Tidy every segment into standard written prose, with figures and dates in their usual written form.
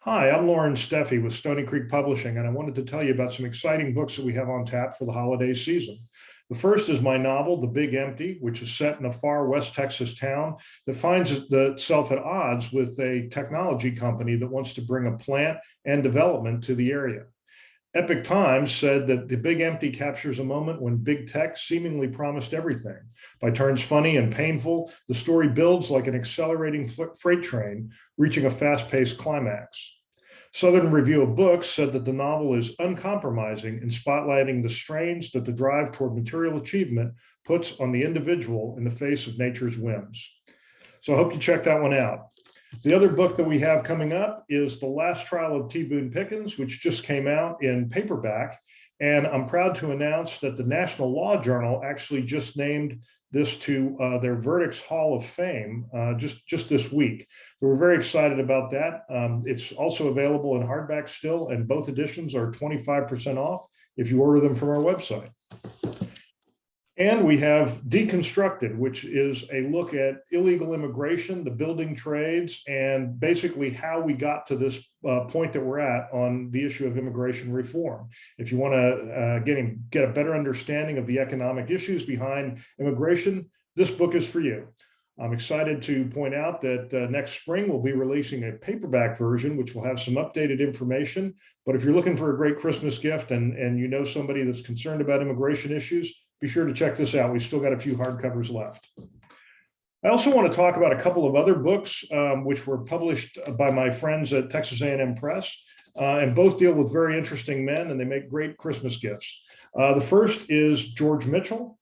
Hi, I'm Lauren Steffi with Stony Creek Publishing, and I wanted to tell you about some exciting books that we have on tap for the holiday season. The first is my novel, The Big Empty, which is set in a far West Texas town that finds itself at odds with a technology company that wants to bring a plant and development to the area. Epic Times said that The Big Empty captures a moment when big tech seemingly promised everything. By turns funny and painful, the story builds like an accelerating freight train, reaching a fast-paced climax. Southern Review of Books said that the novel is uncompromising in spotlighting the strains that the drive toward material achievement puts on the individual in the face of nature's whims. So I hope you check that one out. The other book that we have coming up is The Last Trial of T. Boone Pickens, which just came out in paperback. And I'm proud to announce that the National Law Journal actually just named this to their Verdicts Hall of Fame just this week. So we're very excited about that. It's also available in hardback still, and both editions are 25% off if you order them from our website. And we have Deconstructed, which is a look at illegal immigration, the building trades, and basically how we got to this point that we're at on the issue of immigration reform. If you want to get a better understanding of the economic issues behind immigration, this book is for you. I'm excited to point out that next spring we'll be releasing a paperback version, which will have some updated information. But if you're looking for a great Christmas gift and you know somebody that's concerned about immigration issues, be sure to check this out. We've still got a few hardcovers left. I also want to talk about a couple of other books which were published by my friends at Texas A&M Press, and both deal with very interesting men, and they make great Christmas gifts. The first is George Mitchell.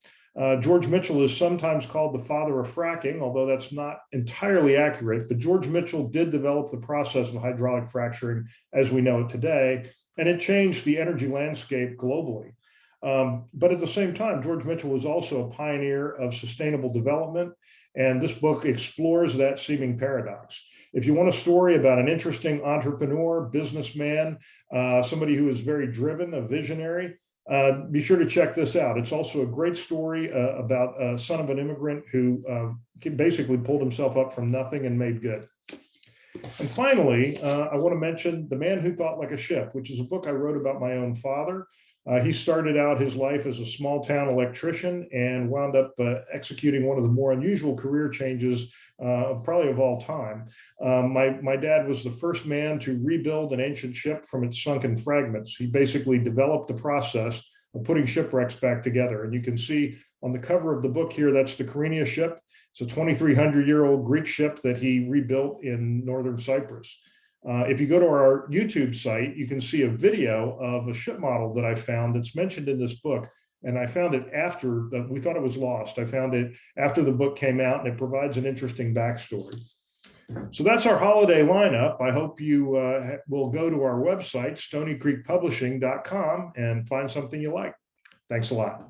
George Mitchell is sometimes called the father of fracking, although that's not entirely accurate, but George Mitchell did develop the process of hydraulic fracturing as we know it today, and it changed the energy landscape globally. But at the same time, George Mitchell was also a pioneer of sustainable development, and this book explores that seeming paradox. If you want a story about an interesting entrepreneur, businessman, somebody who is very driven, a visionary, be sure to check this out. It's also a great story about a son of an immigrant who basically pulled himself up from nothing and made good. And finally, I want to mention The Man Who Thought Like a Ship, which is a book I wrote about my own father. He started out his life as a small town electrician and wound up executing one of the more unusual career changes probably of all time. My dad was the first man to rebuild an ancient ship from its sunken fragments. He basically developed the process of putting shipwrecks back together. And you can see on the cover of the book here, that's the Carenia ship. It's a 2,300-year-old Greek ship that he rebuilt in northern Cyprus. If you go to our YouTube site, you can see a video of a ship model that I found that's mentioned in this book. And I found it after, we thought it was lost. I found it after the book came out, and it provides an interesting backstory. So that's our holiday lineup. I hope you will go to our website, stonycreekpublishing.com, and find something you like. Thanks a lot.